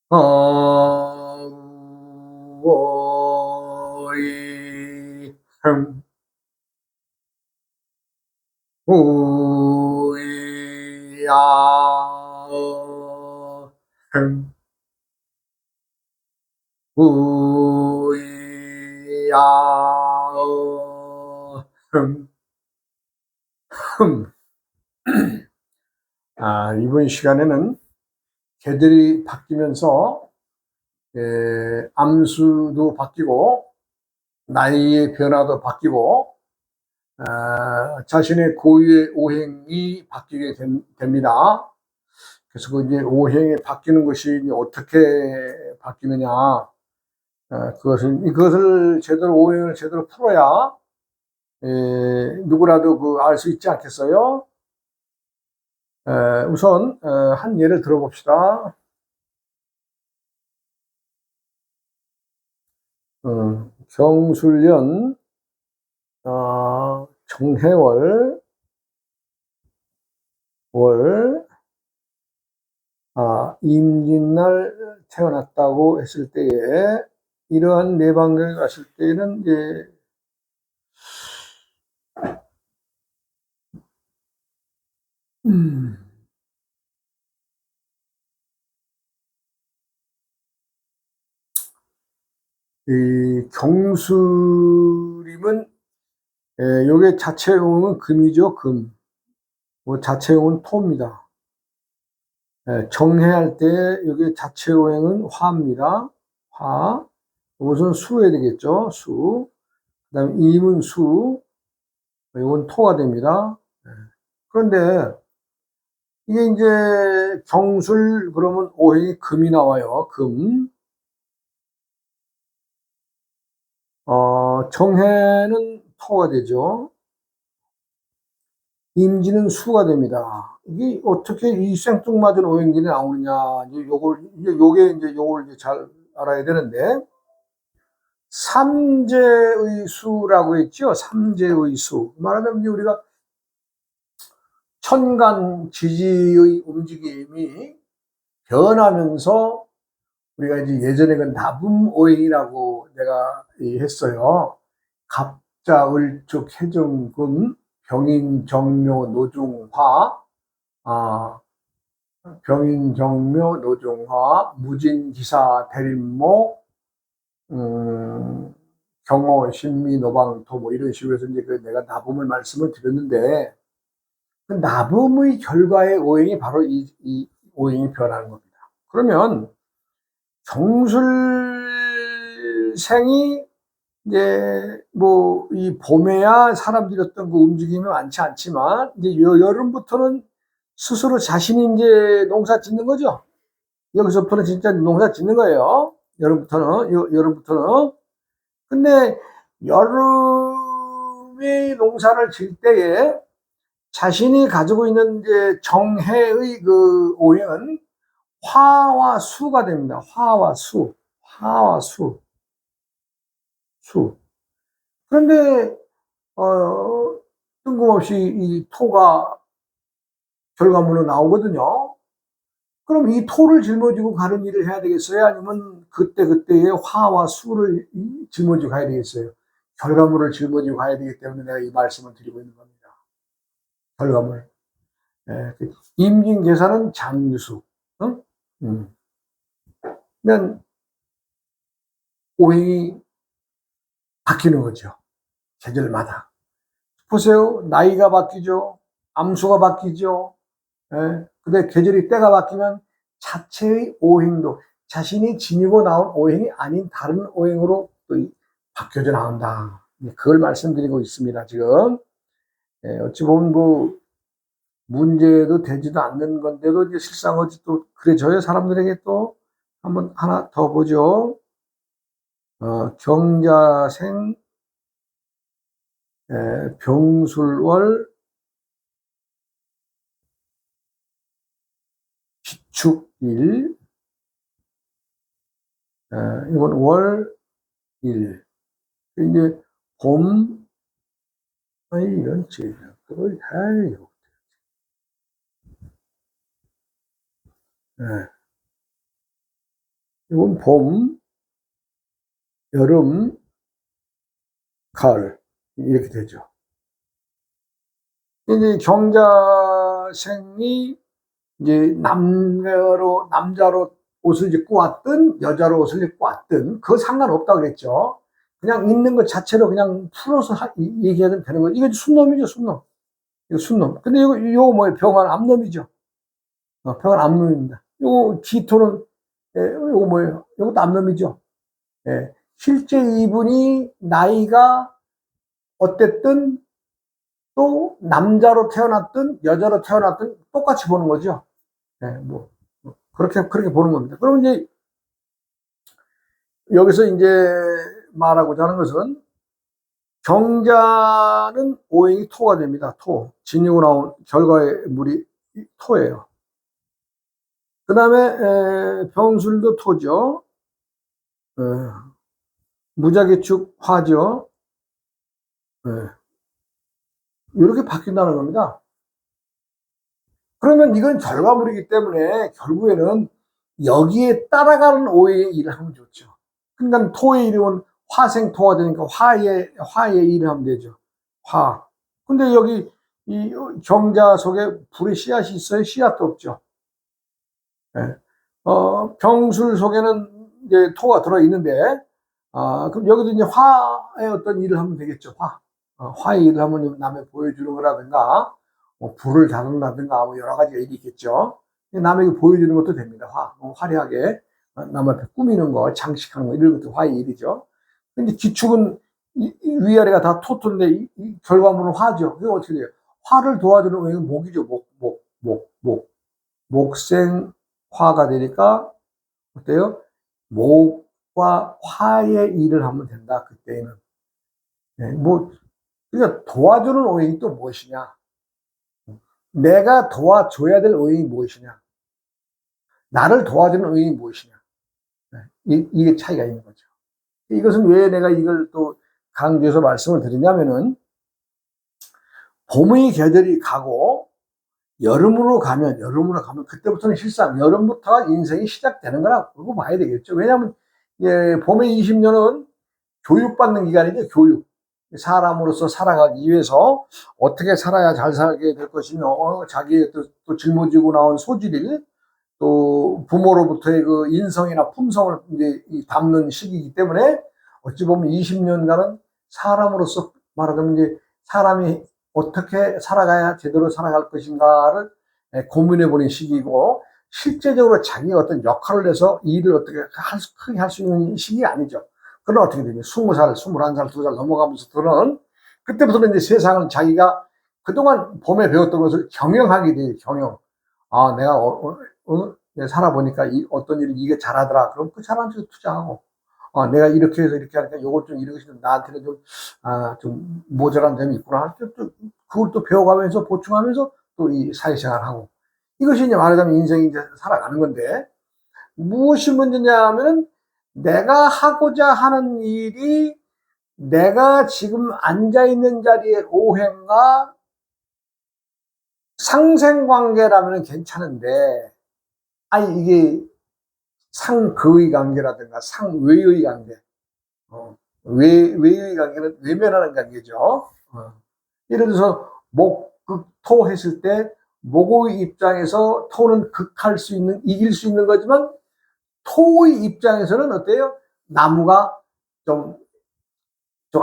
어이 흠 우야 흠 우야 흠 흠. 이번 시간에는 계절이 바뀌면서 암수도 바뀌고 나이의 변화도 바뀌고 자신의 고유의 오행이 바뀌게 됩니다. 그래서 그 이제 오행이 바뀌는 것이 이제 어떻게 바뀌느냐, 그것을 제대로 오행을 제대로 풀어야 누구라도 그 알 수 있지 않겠어요? 우선 한 예를 들어봅시다. 경술년 정해월 월 임진날 태어났다고 했을 때에 이러한 내방경이 갔을 때에는 이제 이 경술임은 요게 자체용은 금이죠, 금. 뭐 자체용은 토입니다. 정해할 때 여기 자체오행은 화입니다. 화. 이것은 수해야 되겠죠. 수. 그다음에 임은 수. 이건 토가 됩니다. 그런데 이게 이제 경술 그러면 오행이 금이 나와요. 금. 정해는 토가 되죠. 임지는 수가 됩니다. 이게 어떻게 이 생뚱맞은 오행들이 나오느냐. 요걸 이제 잘 알아야 되는데, 삼재의 수라고 했죠. 삼재의 수. 말하자면 이제 우리가 천간 지지의 움직임이 변하면서 우리가 이제 예전에 그 나분오행이라고 내가 했어요. 갑자, 을축, 해중금, 병인, 정묘, 노중화, 병인, 정묘, 노중화, 무진, 기사, 대림목, 경호, 신미, 노방토 뭐 이런 식으로 해서 이제 그 내가 나붐을 말씀을 드렸는데 그 나붐의 결과의 오행이 바로 이 오행이 변하는 겁니다. 그러면 경술생이 이제 뭐 이 봄에야 사람들이 어떤 그 움직임이 많지 않지만 이제 여름부터는 스스로 자신이 이제 농사 짓는 거죠. 여기서부터는 진짜 농사 짓는 거예요. 여름부터는. 근데 여름에 농사를 질 때에 자신이 가지고 있는 이제 정해의 그 오행은 화와 수가 됩니다. 화와 수. 화와 수. 수. 그런데, 뜬금없이 이 토가 결과물로 나오거든요. 그럼 이 토를 짊어지고 가는 일을 해야 되겠어요? 아니면 그때그때의 화와 수를 짊어지고 가야 되겠어요? 결과물을 짊어지고 가야 되기 때문에 내가 이 말씀을 드리고 있는 겁니다. 결과물. 임진계산은 장수. 응? 그러면 오행이 바뀌는 거죠. 계절마다. 보세요. 나이가 바뀌죠. 암수가 바뀌죠. 근데 계절이 때가 바뀌면 자체의 오행도 자신이 지니고 나온 오행이 아닌 다른 오행으로 또 바뀌어져 나온다. 그걸 말씀드리고 있습니다. 지금 어찌 보면 뭐 문제도 되지도 않는 건데도 이제 실상 어찌 또 그래져요. 사람들에게 또 한번 하나 더 보죠. 경자생 병술월 비축일 이건 월일 이제 봄 이런 그걸 해요. 이건 봄, 여름, 가을 이렇게 되죠. 이제 경자생이 이제 남자로 옷을 입고 왔든 여자로 옷을 입고 왔든 그거 상관없다 그랬죠. 그냥 있는 것 자체로 그냥 풀어서 얘기하면 되는 거죠. 이거 순놈이죠, 순놈. 이거 순놈. 근데 이거 뭐예요? 병환 암놈이죠. 병환 암놈입니다. 요거 기토는, 요거 뭐예요? 요것도 암놈이죠. 예. 실제 이분이 나이가 어쨌든 또 남자로 태어났든 여자로 태어났든 똑같이 보는 거죠. 예, 그렇게 보는 겁니다. 그럼 이제 여기서 이제 말하고자 하는 것은 경자는 오행이 토가 됩니다. 토. 진이고 나온 결과의 물이 토예요. 그 다음에 병술도 토죠. 무자기축 화죠. 이렇게 바뀐다는 겁니다. 그러면 이건 결과물이기 때문에 결국에는 여기에 따라가는 오해의 일을 하면 좋죠. 그러니까 토의 이름은 화생토가 되니까 화의 일을 하면 되죠. 화. 근데 여기 이 경자 속에 불의 씨앗이 있어요? 씨앗도 없죠. 네. 병술 속에는 이제 토가 들어있는데, 그럼 여기도 이제 화의 어떤 일을 하면 되겠죠. 화의 일을 하면 남에 보여주는 거라든가, 뭐 불을 다룬다든가, 뭐 여러 가지 일이 있겠죠. 남에게 보여주는 것도 됩니다. 화려하게 남 앞에 꾸미는 거, 장식하는 거, 이런 것도 화의 일이죠. 근데 기축은 위아래가 다 토토인데 이 결과물은 화죠. 그게 어떻게 돼요? 화를 도와주는 오행은 목이죠. 목생화가 되니까 어때요? 목과 화의 일을 하면 된다. 그때는. 네, 그러니까 도와주는 오행이 또 무엇이냐? 내가 도와줘야 될 오행이 무엇이냐? 나를 도와주는 오행이 무엇이냐? 네, 이게 차이가 있는 거죠. 이것은 왜 내가 이걸 또 강조해서 말씀을 드리냐면은 봄의 계절이 가고 여름으로 가면 그때부터는 실상 여름부터 인생이 시작되는 거라고 봐야 되겠죠. 왜냐하면 봄의 20년은 교육받는 기간이죠. 교육. 사람으로서 살아가기 위해서 어떻게 살아야 잘 살게 될 것이며 자기의 또 짊어지고 나온 소질을 또 부모로부터의 그 인성이나 품성을 이제 담는 시기이기 때문에 어찌 보면 20년간은 사람으로서 말하자면 이제 사람이 어떻게 살아가야 제대로 살아갈 것인가를 고민해 보는 시기이고 실제적으로 자기가 어떤 역할을 해서 일을 어떻게 크게 할 수 있는 시기가 아니죠. 그럼 어떻게 되냐. 20살, 21살, 2살 넘어가면서부터는 그때부터는 이제 세상을 자기가 그동안 봄에 배웠던 것을 경영하게 돼요. 경영. 내가 살아보니까 어떤 일을 이게 잘하더라. 그럼 그 잘하는 쪽에 투자하고, 내가 이렇게 해서 이렇게 하니까 요것 좀 이렇게 나한테는 좀 모자란 점이 있구나. 그걸 또 배워가면서 보충하면서 또 이 사회생활을 하고. 이것이 이제 말하자면 인생이 이제 살아가는 건데, 무엇이 문제냐 하면은 내가 하고자 하는 일이 내가 지금 앉아있는 자리의 오행과 상생관계라면 괜찮은데, 이게 상그의 관계라든가 상외의 관계, 외의 관계는 외면하는 관계죠. 예를 들어서 목극토 했을 때 목의 입장에서 토는 이길 수 있는 거지만 토의 입장에서는 어때요? 나무가 좀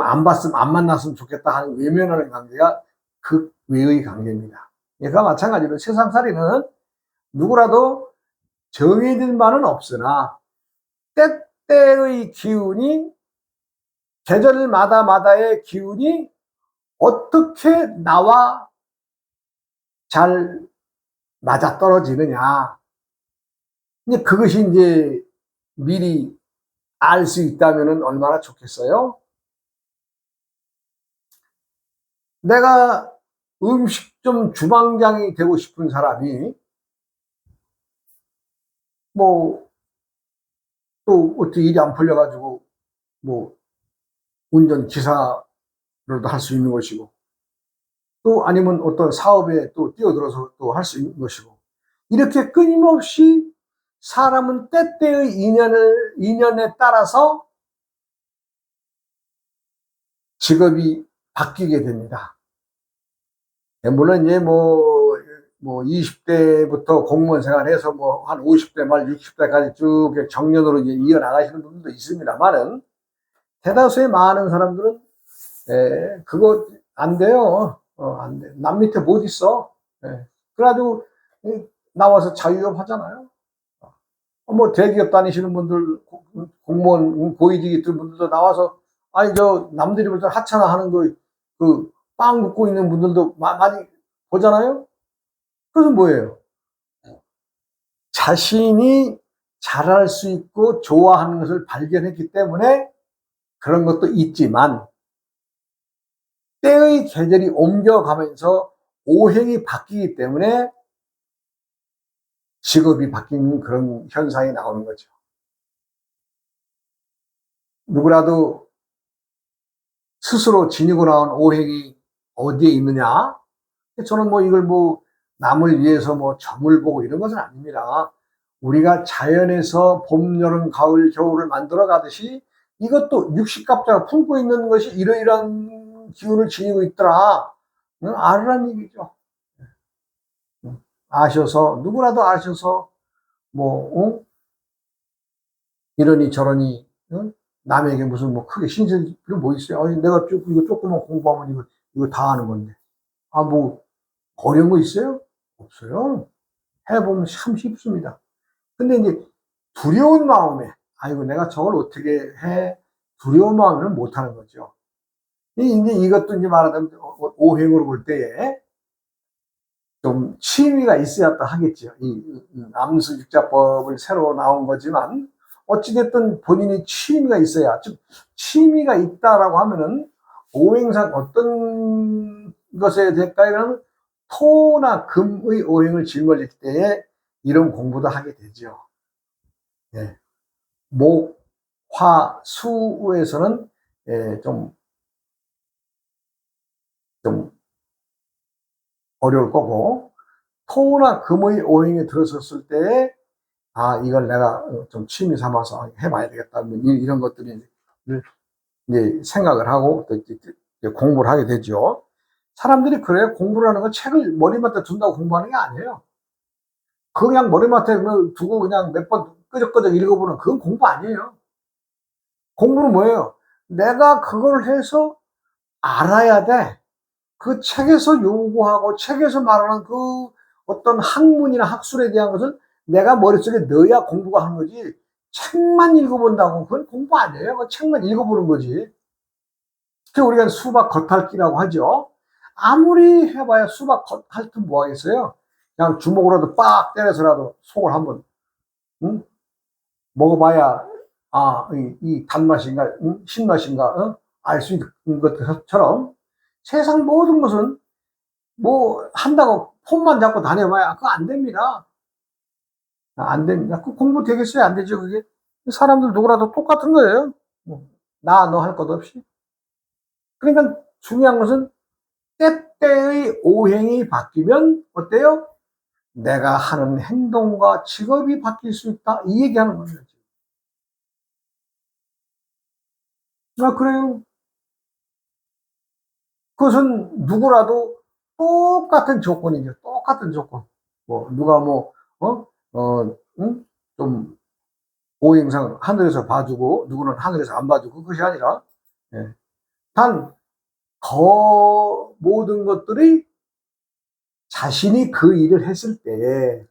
안 만났으면 좋겠다 하는 외면하는 관계가 극외의 관계입니다. 그러니까 마찬가지로 세상살이는 누구라도 정해진 바는 없으나 때때의 기운이 계절마다의 기운이 어떻게 나와 잘 맞아떨어지느냐. 이제 그것이 이제 미리 알 수 있다면 얼마나 좋겠어요? 내가 음식점 주방장이 되고 싶은 사람이 또 어떻게 일이 안 풀려가지고 운전기사로도 할 수 있는 것이고 또 아니면 어떤 사업에 또 뛰어들어서 또 할 수 있는 것이고 이렇게 끊임없이 사람은 때때의 인연에 따라서 직업이 바뀌게 됩니다. 물론 이제 뭐 20대부터 공무원 생활해서 뭐 한 50대 말 60대까지 쭉 정년으로 이제 이어나가시는 분들도 있습니다만은, 대다수의 많은 사람들은 그거 안 돼요. 안 돼. 남 밑에 못 있어. 그래가지고 나와서 자유업 하잖아요. 뭐 대기업 다니시는 분들, 공무원 고위직 있던 분들도 나와서, 아니 저 남들이 볼 때 하찮아 하는 거 그 빵 굽고 있는 분들도 많이 보잖아요. 그래서 뭐예요? 자신이 잘할 수 있고 좋아하는 것을 발견했기 때문에 그런 것도 있지만, 때의 계절이 옮겨가면서 오행이 바뀌기 때문에 직업이 바뀌는 그런 현상이 나오는 거죠. 누구라도 스스로 지니고 나온 오행이 어디에 있느냐? 저는 뭐 이걸 뭐 남을 위해서 뭐 점을 보고 이런 것은 아닙니다. 우리가 자연에서 봄, 여름, 가을, 겨울을 만들어 가듯이 이것도 육식갑자가 품고 있는 것이 이러이러한 기운을 지니고 있더라. 알으란 얘기죠. 아셔서, 누구라도 아셔서 뭐 이러니 저러니, 남에게 무슨 뭐 크게 신세 필요 뭐 있어요? 아니, 내가 이거 조금만 공부하면 이거 다 아는 건데. 뭐 어려운 거 있어요? 없어요. 해보면 참 쉽습니다. 근데 이제 두려운 마음에, 아이고 내가 저걸 어떻게 해? 두려운 마음에는 못하는 거죠. 이제 이것도 이제 말하자면 오행으로 볼 때에 좀 취미가 있어야 또 하겠죠. 이 암수육자법을 새로 나온 거지만 어찌됐든 본인이 취미가 있어야, 즉 취미가 있다라고 하면은 오행상 어떤 것에 될까요? 토나 금의 오행을 짊어질 때에 이런 공부도 하게 되죠. 예. 목, 화, 수에서는 좀 어려울 거고, 토나 금의 오행에 들어섰을 때, 이걸 내가 좀 취미 삼아서 해봐야 되겠다. 뭐 이런 것들이 이제 생각을 하고 또 공부를 하게 되죠. 사람들이 그래요. 공부를 하는 건 책을 머리맡에 둔다고 공부하는 게 아니에요. 그냥 머리맡에 두고 그냥 몇 번 끄적끄적 읽어보는, 그건 공부 아니에요. 공부는 뭐예요? 내가 그걸 해서 알아야 돼. 그 책에서 요구하고 책에서 말하는 그 어떤 학문이나 학술에 대한 것을 내가 머릿속에 넣어야 공부가 하는 거지. 책만 읽어본다고 그건 공부 아니에요. 그 책만 읽어보는 거지. 특히 우리가 수박 겉핥기라고 하죠. 아무리 해봐야 수박 겉핥으면 뭐 하겠어요? 그냥 주먹으로도 빡 때려서라도 속을 한번 먹어봐야 이 단맛인가 신맛인가 알 수 있는 것처럼, 세상 모든 것은 뭐 한다고 폰만 잡고 다녀봐야 그거 안 됩니다. 안 됩니다. 그 공부 되겠어요? 안 되죠, 그게? 사람들 누구라도 똑같은 거예요. 나, 너 할 것 없이. 그러니까 중요한 것은 때때의 오행이 바뀌면 어때요? 내가 하는 행동과 직업이 바뀔 수 있다. 이 얘기하는 거예요. 그래요. 그것은 누구라도 똑같은 조건이죠. 똑같은 조건. 누가 좀 오행상 하늘에서 봐주고 누구는 하늘에서 안 봐주고 그것이 아니라, 예. 단 모든 것들이 자신이 그 일을 했을 때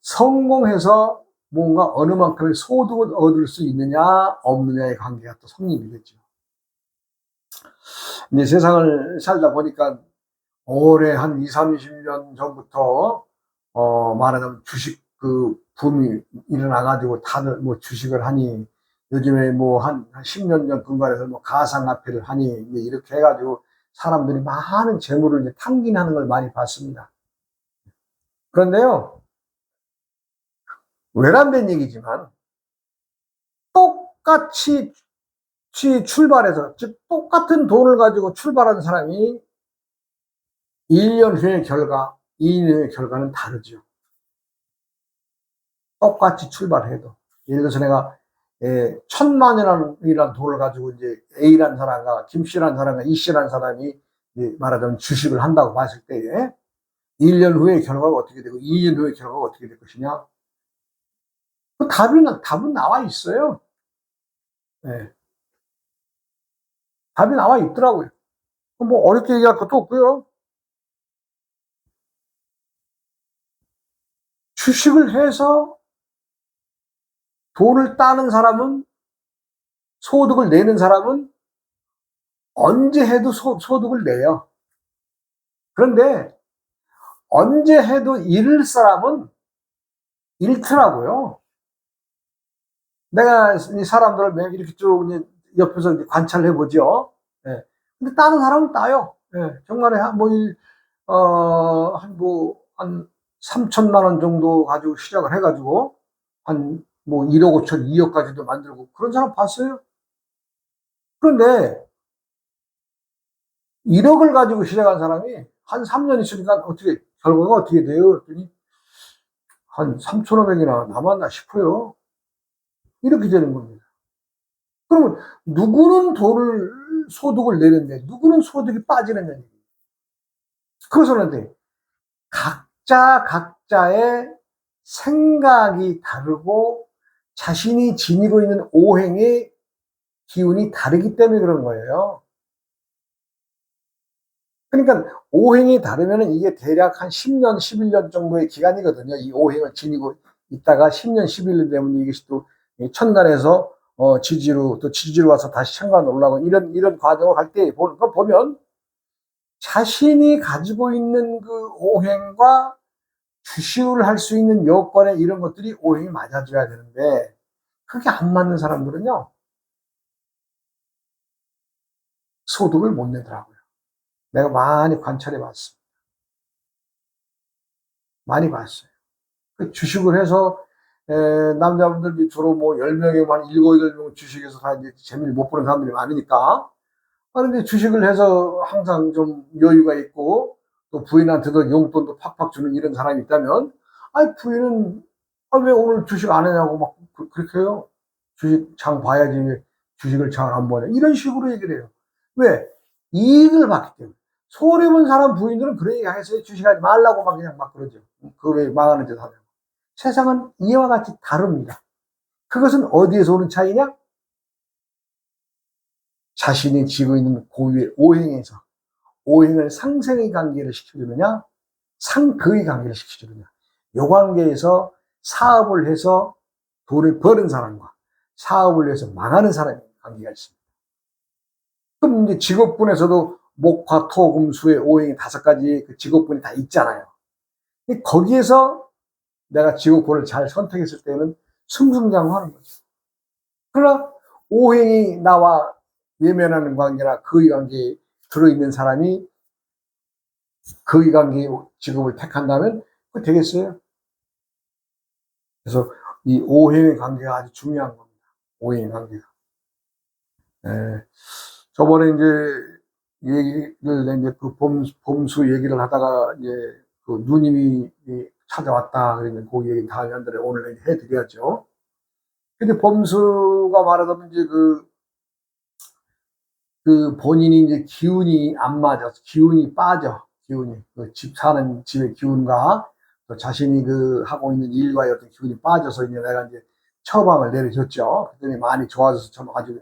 성공해서 뭔가 어느 만큼의 소득을 얻을 수 있느냐 없느냐의 관계가 또 성립이겠죠. 이제 세상을 살다 보니까 올해 한 20, 30년 전부터 말하자면 주식 그 붐이 일어나가지고 다들 뭐 주식을 하니, 요즘에 뭐 한 10년 전 근간에서 뭐 가상화폐를 하니, 이렇게 해가지고 사람들이 많은 재물을 이제 탕진하는 걸 많이 봤습니다. 그런데요, 외람된 얘기지만 똑같이 출발해서, 즉 똑같은 돈을 가지고 출발한 사람이 1년 후의 결과, 2년 후의 결과는 다르죠. 똑같이 출발해도, 예를 들어서 내가 1,000만이라는 돈을 가지고 이제 A라는 사람과 김씨라는 사람과 이씨라는 사람이 말하자면 주식을 한다고 봤을 때에 1년 후에 결과가 어떻게 되고 2년 후에 결과가 어떻게 될 것이냐. 그 답은 나와 있어요. 네. 답이 나와 있더라고요. 뭐 어렵게 얘기할 것도 없고요. 주식을 해서 돈을 따는 사람은, 소득을 내는 사람은 언제 해도 소득을 내요. 그런데 언제 해도 잃을 사람은 잃더라고요. 내가 이 사람들을 이렇게 쭉 옆에서 관찰을 해보죠. 예. 근데 따는 사람은 따요. 예. 정말에 한 3천만 원 정도 가지고 시작을 해가지고 한 1억 5천, 2억까지도 만들고 그런 사람 봤어요. 그런데 1억을 가지고 시작한 사람이 한 3년 있으니까 결과가 어떻게 돼요? 그랬더니 한 3,500이나 남았나 싶어요. 이렇게 되는 겁니다. 그러면 누구는 소득을 내는데 누구는 소득이 빠지는 얘기예요. 그것은 그런데 각자의 생각이 다르고 자신이 지니고 있는 오행의 기운이 다르기 때문에 그런 거예요. 그러니까 오행이 다르면 이게 대략 한 10년, 11년 정도의 기간이거든요. 이 오행을 지니고 있다가 10년, 11년 되면 이것이 또 천간에서 지지로 와서 다시 천간 올라가고 이런 과정을 갈 때 보면 자신이 가지고 있는 그 오행과 주식을 할 수 있는 여건에 이런 것들이 오행이 맞아줘야 되는데 그게 안 맞는 사람들은요, 소득을 못 내더라고요. 내가 많이 관찰해 봤습니다. 많이 봤어요. 그 주식을 해서 남자분들 밑으로 10명에 한 7, 8명 주식에서 다 이제 재미를 못 보는 사람들이 많으니까. 그런데 주식을 해서 항상 좀 여유가 있고 또 부인한테도 용돈도 팍팍 주는 이런 사람이 있다면, 부인은 왜 오늘 주식 안 하냐고 막 그렇게 해요. 주식 장 봐야지 왜 주식을 장 안 보냐, 이런 식으로 얘기를 해요. 왜? 이익을 받기 때문에. 손해본 사람 부인들은 그런 얘기 하겠어요. 주식하지 말라고 그냥 막 그러죠. 그거 왜 망하는 짓 하냐고. 세상은 이와 같이 다릅니다. 그것은 어디에서 오는 차이냐? 자신이 지고 있는 고유의 오행에서 오행을 상생의 관계를 시켜주느냐, 상극의 관계를 시켜주느냐. 요 관계에서 사업을 해서 돈을 버는 사람과 사업을 해서 망하는 사람의 관계가 있습니다. 그럼 이제 직업군에서도 목화, 토, 금, 수의 오행이 5가지 그 직업군이 다 있잖아요. 거기에서 내가 직업군을 잘 선택했을 때는 승승장구하는 거죠. 그러나 오행이 나와 외면하는 관계나 거의 관계에 들어있는 사람이 거의 관계 직업을 택한다면 그거 되겠어요? 그래서 이 오행의 관계가 아주 중요한 겁니다. 오행의 관계가. 저번에 이제 그 범수 얘기를 하다가 이제 그 누님이 찾아왔다 그러면 그 얘기 다음에 한 달에 오늘 해드려야죠. 근데 범수가 말하자면 이제 그 본인이 이제 기운이 안 맞아서 기운이 빠져. 그 사는 집의 기운과 또 자신이 하고 있는 일과의 어떤 기운이 빠져서 이제 내가 이제 처방을 내려줬죠. 그랬더니 많이 좋아져서 좀 아주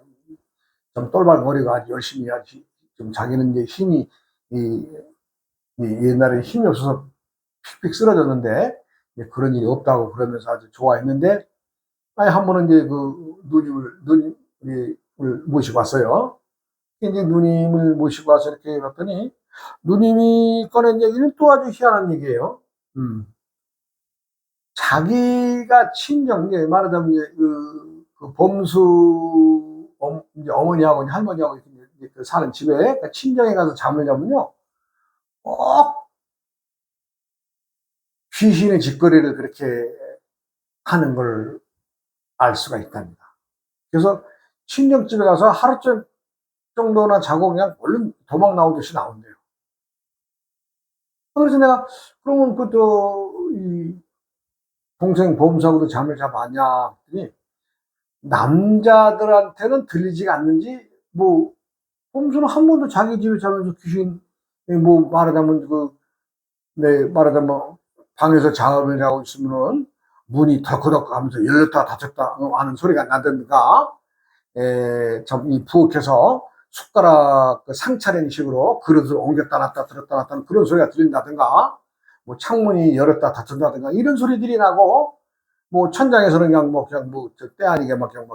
좀 똘발거리고 아주 열심히 하지. 좀 자기는 이제 옛날에 힘이 없어서 픽픽 쓰러졌는데 그런 일이 없다고 그러면서 아주 좋아했는데, 한 번은 이제 누님을 모시고 왔어요. 이제 누님을 모시고 와서 이렇게 봤더니 누님이 꺼낸 얘기는 또 아주 희한한 얘기예요. 자기가 친정, 말하자면 이제 범수 이제 어머니하고 할머니하고 이렇게 사는 집에 그러니까 친정에 가서 잠을 자면요, 꼭 귀신의 짓거리를 그렇게 하는 걸 알 수가 있답니다. 그래서 친정집에 가서 하루 정도나 자고 그냥 얼른 도망 나오듯이 나온대요. 그래서 내가 그러면 동생 범수하고도 잠을 자봤냐? 그랬더니 남자들한테는 들리지가 않는지 뭐 범수는 한 번도 자기 집에 자면서 귀신 뭐 말하자면 말하자면 방에서 잠을 자고 있으면은 문이 덜커덕 하면서 열렸다 닫혔다 하는 소리가 나든가 이 부엌에서 숟가락 상차리는 식으로 그릇을 옮겼다 놨다 들었다 놨다 그런 소리가 들린다든가 뭐 창문이 열었다 닫힌다든가 이런 소리들이 나고 뭐 천장에서는 그냥 때 아니게 그냥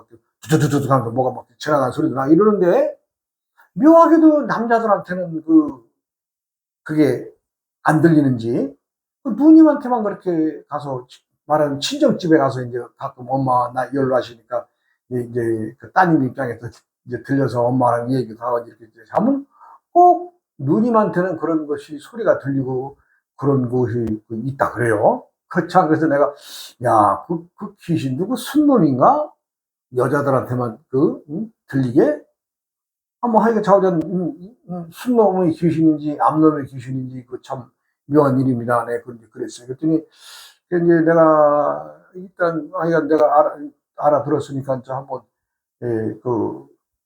두두두두 하면서 뭐가 막 지나가는 소리도 나고 이러는데 묘하게도 남자들한테는 그게 안 들리는지 누님한테만 그렇게 가서 말하는 친정집에 가서 이제 가끔 엄마 나 연락하시니까 이제 그 따님 입장에서 이제 들려서 엄마랑 얘기도 하고 이렇게 하면 꼭 누님한테는 그런 것이 소리가 들리고 그런 것이 있다 그래요. 그렇죠. 그래서 내가 그 귀신 누구 순놈인가 여자들한테만 들리게 한번 하니까 자오전 순놈의 귀신인지 암놈의 귀신인지 참 묘한 일입니다. 네, 그랬어요. 그랬더니 이제 내가 일단 하여간 내가 알아들었으니까 저 한번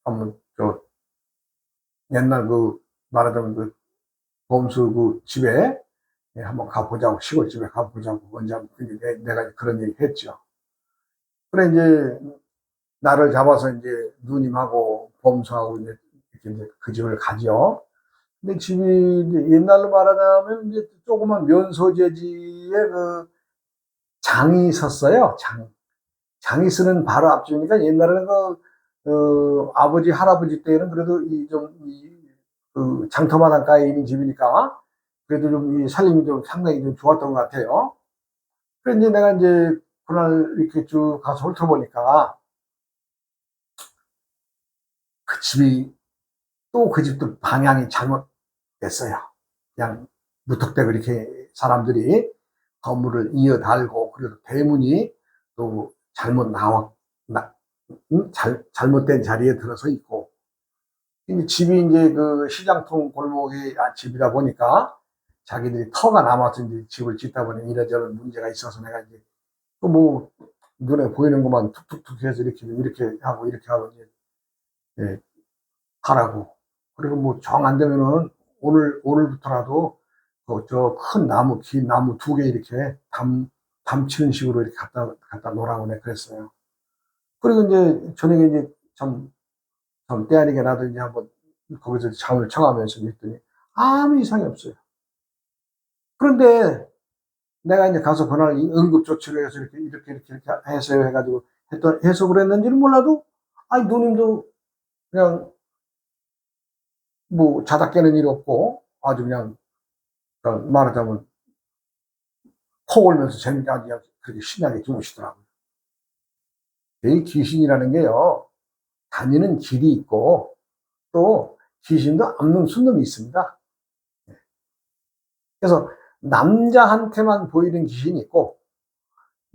한번 옛날 말하자면 범수 집에 한번 가보자고 시골집에 가보자고 먼저 내가 그런 얘기 했죠. 그래 이제 나를 잡아서 이제 누님하고 범수하고 이제 그 집을 가죠. 근데 집이 이제 옛날로 말하자면 이제 조그만 면소재지에 장이 섰어요. 장이 쓰는 바로 앞집이니까 옛날에는 아버지 할아버지 때는 그래도 장터마당가에 있는 집이니까 그래도 좀 이 살림이 좀 상당히 좀 좋았던 것 같아요. 그래 이제 내가 이제 그날 이렇게 쭉 가서 훑어보니까 그 집이 또 그 집도 방향이 잘못됐어요. 그냥 무턱대고 이렇게 사람들이 건물을 이어 달고 그래도 대문이 또 잘못된 자리에 들어서 있고 집이 이제 시장통 골목의 집이다 보니까 자기들이 터가 남아서 이제 집을 짓다 보니 이래저래 문제가 있어서 내가 이제 눈에 보이는 것만 툭툭툭 해서 이렇게 하고 이제 하라고. 그리고 정 안 되면은 오늘부터라도 저 큰 나무, 긴 나무 2개 이렇게 담치는 식으로 이렇게 갖다 놓으라고 내가 그랬어요. 그리고 이제 저녁에 이제 참 때 아니게 나도 이제 한번 거기서 잠을 청하면서 했더니 아무 이상이 없어요. 그런데 내가 이제 가서 그날 응급조치를 해서 이렇게 해서 해가지고 해서 그랬는지는 몰라도 누님도 그냥 자다 깨는 일 없고 아주 그냥 말하자면 코 골면서 재밌게 아주 그렇게 신나게 주무시더라고요. 이 귀신이라는 게요, 다니는 길이 있고 또 귀신도 없는 순놈이 있습니다. 그래서 남자한테만 보이는 귀신이 있고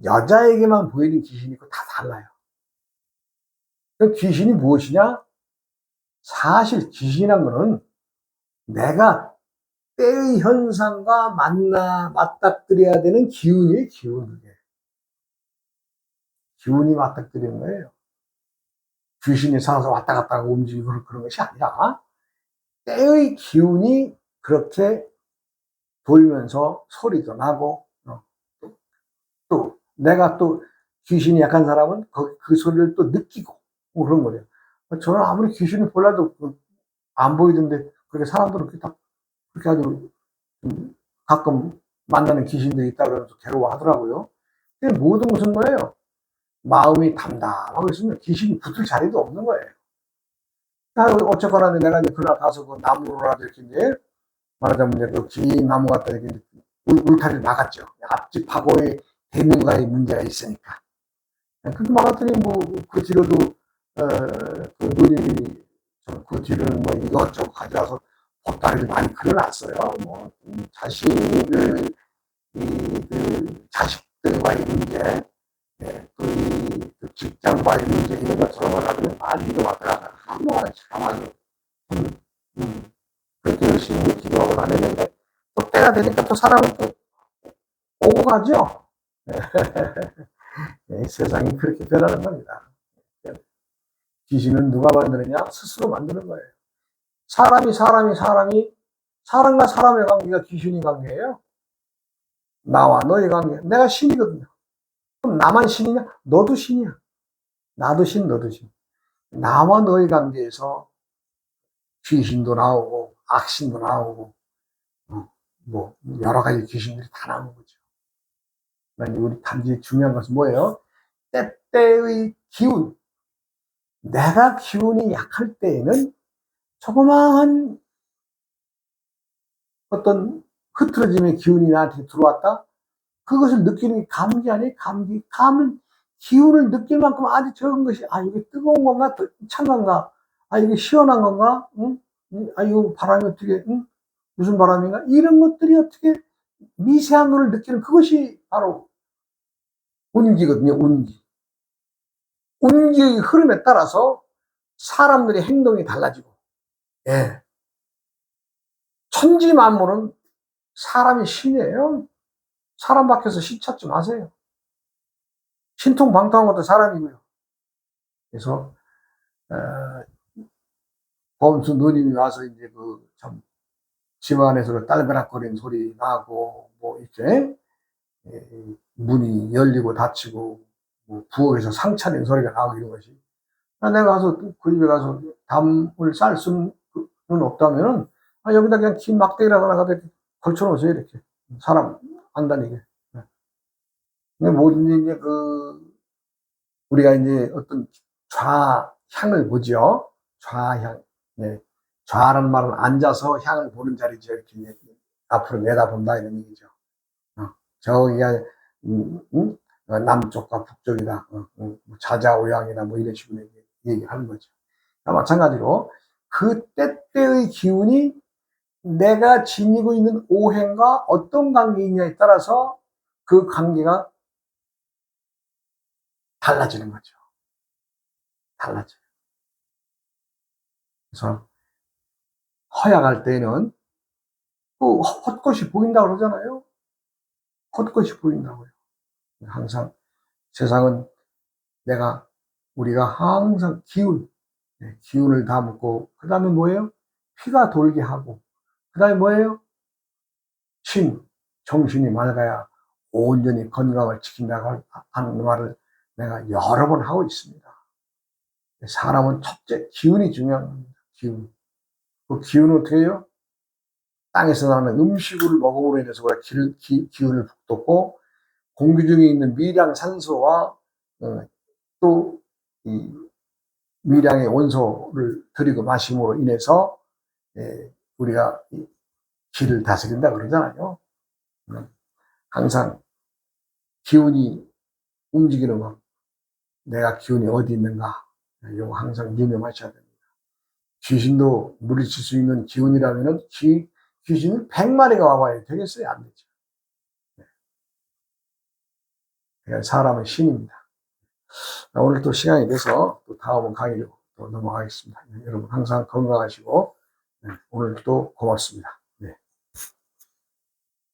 여자에게만 보이는 귀신이 있고 다 달라요. 그 귀신이 무엇이냐? 사실 귀신이란 거는 내가 때의 현상과 맞닥뜨려야 되는 기운이에요, 기운. 기운이 맞닥뜨리는 거예요. 귀신이 살아서 왔다 갔다 하고 움직이고 그런 것이 아니라 때의 기운이 그렇게 돌면서 소리도 나고 또 내가 또 귀신이 약한 사람은 그 소리를 또 느끼고 그런 거예요. 저는 아무리 귀신을 몰라도 안 보이던데 그렇게 사람들은 그렇게 아주 가끔 만나는 귀신들이 있다 그러면서 괴로워하더라고요. 그게 모든 것은 뭐예요? 마음이 담담하고 있으면 귀신이 붙을 자리도 없는 거예요. 어쨌거나 내가 이제 그날 가서 나무라도 이렇게 이제 말하자면 이제 긴 나무 갖다 이렇게 울타리를 막았죠. 앞집하고의 대문과의 문제가 있으니까. 그렇게 막았더니 그 뒤로도 누님이 그 뒤로는 이것저것 가져와서 보따리를 많이 걸어놨어요. 자식들과의 문제, 또 직장과의 문제 이런 것처럼 하면 많이 이동하더라고요. 한동안에 잠깐만요. 그렇게 열심히 기도하고 다녔는데 또 때가 되니까 또 사람은 또 오고 가죠. 네, 세상이 그렇게 변하는 겁니다. 귀신은 누가 만드느냐? 스스로 만드는 거예요. 사람과 사람의 관계가 귀신의 관계예요. 나와 너의 관계. 내가 신이거든요. 그럼 나만 신이냐? 너도 신이야. 나도 신, 너도 신. 나와 너의 관계에서 귀신도 나오고, 악신도 나오고, 뭐, 여러 가지 귀신들이 다 나오는 거죠. 우리 단지 중요한 것은 뭐예요? 때때의 기운. 내가 기운이 약할 때에는 조그마한 어떤 흐트러짐의 기운이 나한테 들어왔다? 그것을 느끼는 게 감기 아니에요? 감기. 감은 기운을 느낄 만큼 아주 적은 것이, 아, 이게 뜨거운 건가? 찬 건가? 아, 이게 시원한 건가? 응? 아, 이거 바람이 어떻게, 응? 무슨 바람인가? 이런 것들이 어떻게 미세한 것을 느끼는 그것이 바로 운기거든요, 운기. 운기의 흐름에 따라서 사람들의 행동이 달라지고, 예. 천지 만물은 사람이 신이에요. 사람 밖에서 신 찾지 마세요. 신통방통한 것도 사람이고요. 그래서, 범수 누님이 와서 이제 참, 집안에서 딸그락거리는 소리 나고, 뭐, 이렇게, 문이 열리고 닫히고, 뭐 부엌에서 상차는 소리가 나고 이런 것이. 내가 가서, 그 집에 가서 담을 쌀 수는 없다면은, 아, 여기다 그냥 긴 막대기라도 하나 갖다 걸쳐놓으세요, 이렇게. 사람 안 다니게. 근데 뭐든지 이제 우리가 이제 어떤 좌향을 보죠. 좌향. 네. 좌라는 말은 앉아서 향을 보는 자리죠. 이렇게 앞으로 내다본다 이런 얘기죠. 저기가 남쪽과 북쪽이다. 자자오양이다. 뭐 이런 식으로 얘기를 하는 거죠. 마찬가지로 그 때때의 기운이 내가 지니고 있는 오행과 어떤 관계이냐에 따라서 그 관계가 달라지는 거죠. 달라져요. 그래서 허약할 때는 헛것이 보인다고 그러잖아요. 헛것이 보인다고요. 항상 세상은 우리가 항상 기운을 담고, 그 다음에 뭐예요? 피가 돌게 하고, 그 다음에 뭐예요? 정신이 맑아야 온전히 건강을 지킨다고 하는 말을 내가 여러 번 하고 있습니다. 사람은 첫째, 기운이 중요한 겁니다. 기운. 그 기운은 어떻게 해요? 땅에서 나는 음식을 먹음으로 인해서 우리가 기운을 북돋고, 공기 중에 있는 미량 산소와 또 이 미량의 원소를 들이고 마심으로 인해서 우리가 기를 다스린다 그러잖아요. 항상 기운이 움직이는 것, 내가 기운이 어디 있는가, 이거 항상 유념하셔야 됩니다. 귀신도 물리칠 수 있는 기운이라면 귀신은 100마리가 와봐야 되겠어요? 안 되죠. 그러니까 사람은 신입니다. 오늘 또 시간이 돼서 또 다음 강의로 또 넘어가겠습니다. 여러분 항상 건강하시고 오늘 또 고맙습니다.